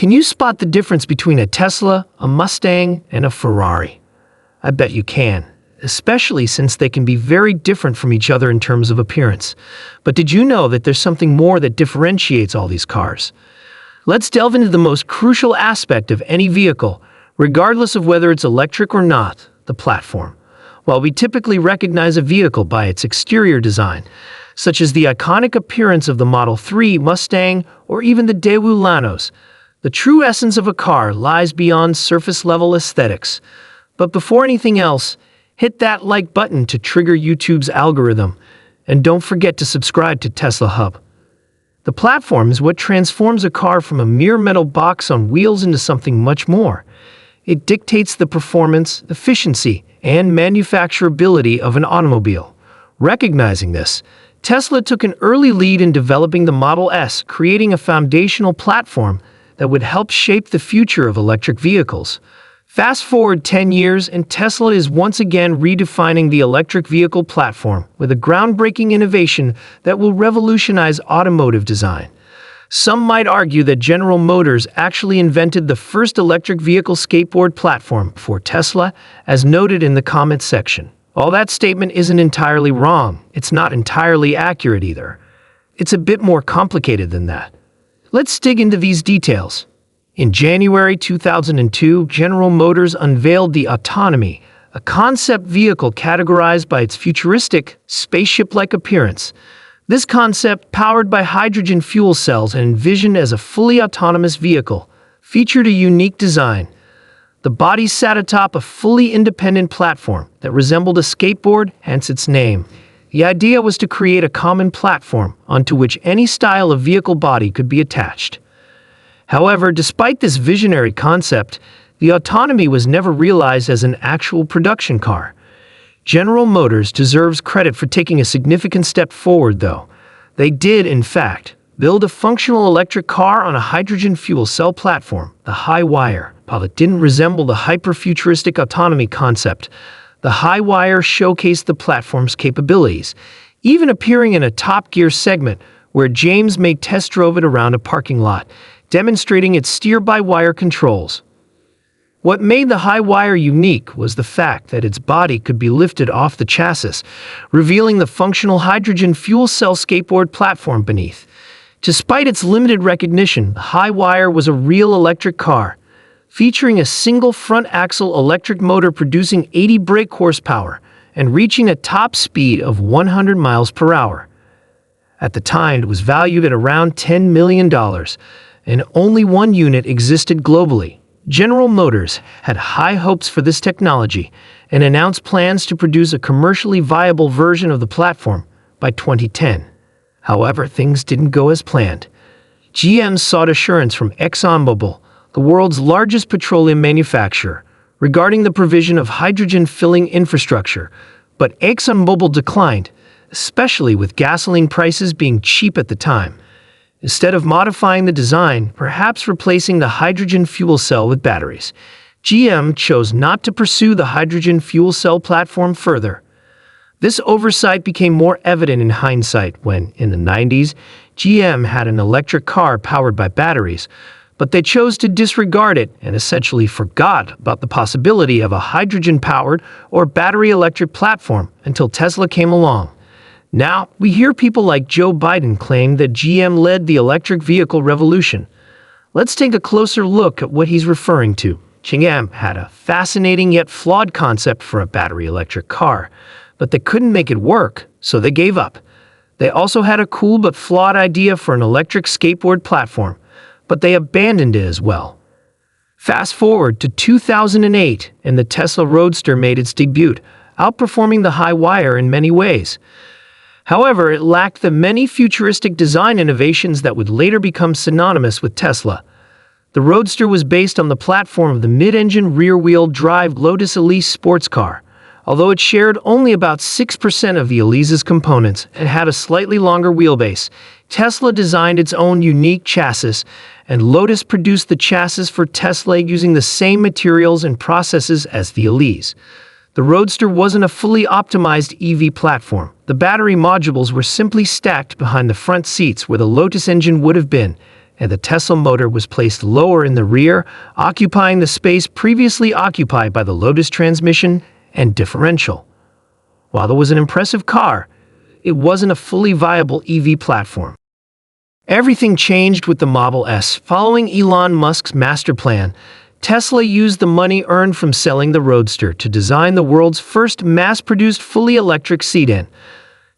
Can you spot the difference between a Tesla, a Mustang, and a Ferrari? I bet you can, especially since they can be very different from each other in terms of appearance. But did you know that there's something more that differentiates all these cars? Let's delve into the most crucial aspect of any vehicle, regardless of whether it's electric or not: the platform. While we typically recognize a vehicle by its exterior design, such as the iconic appearance of the Model 3 Mustang or even the Daewoo Lanos, the true essence of a car lies beyond surface-level aesthetics. But before anything else, hit that like button to trigger YouTube's algorithm, and don't forget to subscribe to Tesla Hub. The platform is what transforms a car from a mere metal box on wheels into something much more. It dictates the performance, efficiency, and manufacturability of an automobile. Recognizing this, Tesla took an early lead in developing the Model S, creating a foundational platform that would help shape the future of electric vehicles. Fast forward 10 years, and Tesla is once again redefining the electric vehicle platform with a groundbreaking innovation that will revolutionize automotive design. Some might argue that General Motors actually invented the first electric vehicle skateboard platform before Tesla, as noted in the comments section. While that statement isn't entirely wrong, it's not entirely accurate either. It's a bit more complicated than that. Let's dig into these details. In January 2002, General Motors unveiled the Autonomy, a concept vehicle categorized by its futuristic, spaceship-like appearance. This concept, powered by hydrogen fuel cells and envisioned as a fully autonomous vehicle, featured a unique design. The body sat atop a fully independent platform that resembled a skateboard, hence its name. The idea was to create a common platform onto which any style of vehicle body could be attached. However, despite this visionary concept, the Autonomy was never realized as an actual production car. General Motors deserves credit for taking a significant step forward, though. They did, in fact, build a functional electric car on a hydrogen fuel cell platform, the Hi-Wire. While it didn't resemble the hyper-futuristic Autonomy concept, the Hi-Wire showcased the platform's capabilities, even appearing in a Top Gear segment where James May test drove it around a parking lot, demonstrating its steer-by-wire controls. What made the Hi-Wire unique was the fact that its body could be lifted off the chassis, revealing the functional hydrogen fuel cell skateboard platform beneath. Despite its limited recognition, the Hi-Wire was a real electric car, featuring a single front-axle electric motor producing 80 brake horsepower and reaching a top speed of 100 miles per hour. At the time, it was valued at around $10 million, and only one unit existed globally. General Motors had high hopes for this technology and announced plans to produce a commercially viable version of the platform by 2010. However, things didn't go as planned. GM sought assurance from ExxonMobil, the world's largest petroleum manufacturer, regarding the provision of hydrogen filling infrastructure, but ExxonMobil declined, especially with gasoline prices being cheap at the time. Instead of modifying the design, perhaps replacing the hydrogen fuel cell with batteries, GM chose not to pursue the hydrogen fuel cell platform further. This oversight became more evident in hindsight when, in the 90s, GM had an electric car powered by batteries, but they chose to disregard it and essentially forgot about the possibility of a hydrogen-powered or battery-electric platform until Tesla came along. Now, we hear people like Joe Biden claim that GM led the electric vehicle revolution. Let's take a closer look at what he's referring to. GM had a fascinating yet flawed concept for a battery-electric car, but they couldn't make it work, so they gave up. They also had a cool but flawed idea for an electric skateboard platform, but they abandoned it as well. Fast forward to 2008, and the Tesla Roadster made its debut, outperforming the Hi-Wire in many ways. However, it lacked the many futuristic design innovations that would later become synonymous with Tesla. The Roadster was based on the platform of the mid-engine rear-wheel drive Lotus Elise sports car. Although it shared only about 6% of the Elise's components and had a slightly longer wheelbase, Tesla designed its own unique chassis, and Lotus produced the chassis for Tesla using the same materials and processes as the Elise. The Roadster wasn't a fully optimized EV platform. The battery modules were simply stacked behind the front seats where the Lotus engine would have been, and the Tesla motor was placed lower in the rear, occupying the space previously occupied by the Lotus transmission and differential. While it was an impressive car, it wasn't a fully viable EV platform. Everything changed with the Model S. Following Elon Musk's master plan, Tesla used the money earned from selling the Roadster to design the world's first mass-produced fully electric sedan.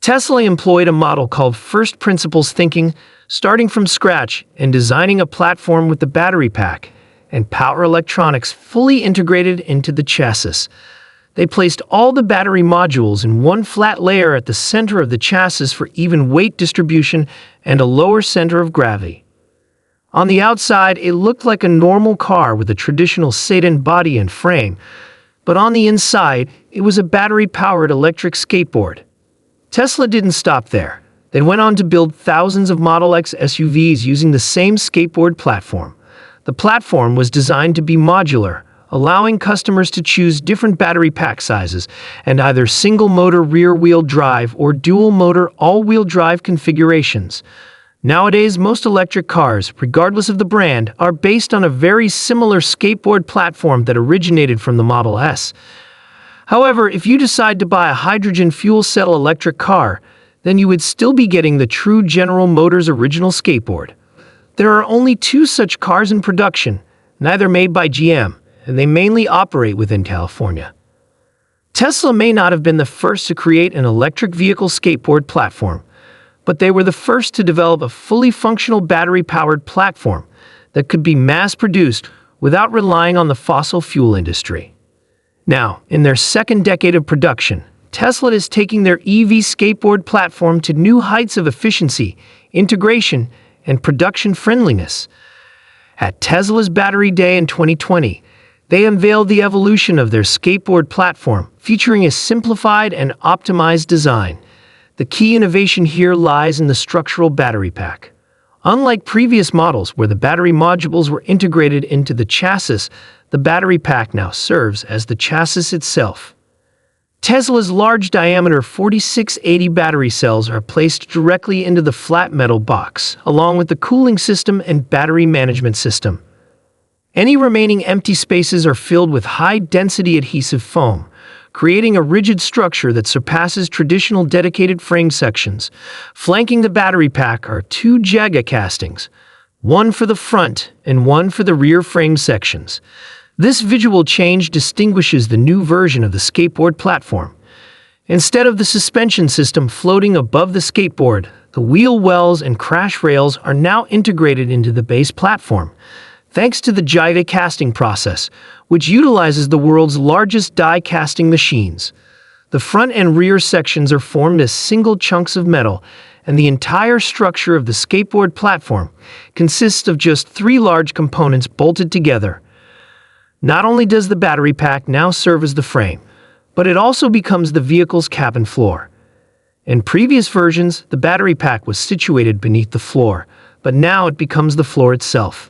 Tesla employed a model called first principles thinking, starting from scratch and designing a platform with the battery pack and power electronics fully integrated into the chassis. They placed all the battery modules in one flat layer at the center of the chassis for even weight distribution and a lower center of gravity. On the outside, it looked like a normal car with a traditional sedan body and frame, but on the inside, it was a battery-powered electric skateboard. Tesla didn't stop there. They went on to build thousands of Model X SUVs using the same skateboard platform. The platform was designed to be modular, allowing customers to choose different battery pack sizes and either single-motor rear-wheel drive or dual-motor all-wheel drive configurations. Nowadays, most electric cars, regardless of the brand, are based on a very similar skateboard platform that originated from the Model S. However, if you decide to buy a hydrogen fuel cell electric car, then you would still be getting the true General Motors original skateboard. There are only 2 such cars in production, neither made by GM, and they mainly operate within California. Tesla may not have been the first to create an electric vehicle skateboard platform, but they were the first to develop a fully functional battery-powered platform that could be mass-produced without relying on the fossil fuel industry. Now, in their second decade of production, Tesla is taking their EV skateboard platform to new heights of efficiency, integration, and production friendliness. At Tesla's Battery Day in 2020, they unveiled the evolution of their skateboard platform, featuring a simplified and optimized design. The key innovation here lies in the structural battery pack. Unlike previous models where the battery modules were integrated into the chassis, the battery pack now serves as the chassis itself. Tesla's large-diameter 4680 battery cells are placed directly into the flat metal box, along with the cooling system and battery management system. Any remaining empty spaces are filled with high-density adhesive foam, creating a rigid structure that surpasses traditional dedicated frame sections. Flanking the battery pack are 2 Jaga castings, one for the front and one for the rear frame sections. This visual change distinguishes the new version of the skateboard platform. Instead of the suspension system floating above the skateboard, the wheel wells and crash rails are now integrated into the base platform, thanks to the Jaga casting process, which utilizes the world's largest die casting machines. The front and rear sections are formed as single chunks of metal, and the entire structure of the skateboard platform consists of just 3 large components bolted together. Not only does the battery pack now serve as the frame, but it also becomes the vehicle's cabin floor. In previous versions, the battery pack was situated beneath the floor, but now it becomes the floor itself.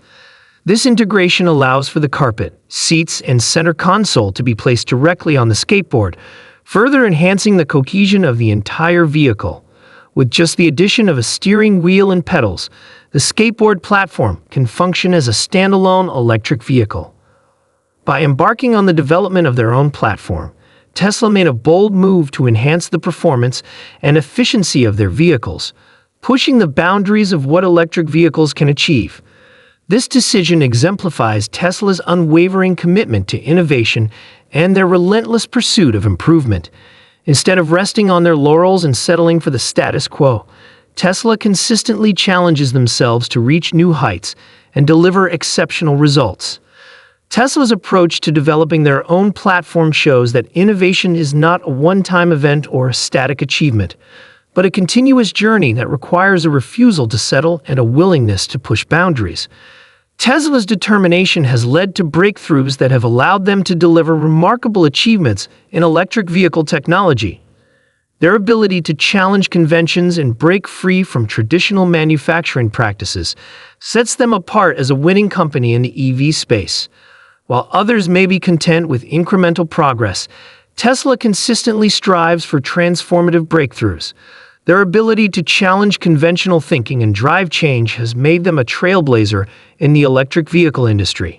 This integration allows for the carpet, seats, and center console to be placed directly on the skateboard, further enhancing the cohesion of the entire vehicle. With just the addition of a steering wheel and pedals, the skateboard platform can function as a standalone electric vehicle. By embarking on the development of their own platform, Tesla made a bold move to enhance the performance and efficiency of their vehicles, pushing the boundaries of what electric vehicles can achieve. This decision exemplifies Tesla's unwavering commitment to innovation and their relentless pursuit of improvement. Instead of resting on their laurels and settling for the status quo, Tesla consistently challenges themselves to reach new heights and deliver exceptional results. Tesla's approach to developing their own platform shows that innovation is not a one-time event or a static achievement, but a continuous journey that requires a refusal to settle and a willingness to push boundaries. Tesla's determination has led to breakthroughs that have allowed them to deliver remarkable achievements in electric vehicle technology. Their ability to challenge conventions and break free from traditional manufacturing practices sets them apart as a winning company in the EV space. While others may be content with incremental progress, Tesla consistently strives for transformative breakthroughs. Their ability to challenge conventional thinking and drive change has made them a trailblazer in the electric vehicle industry.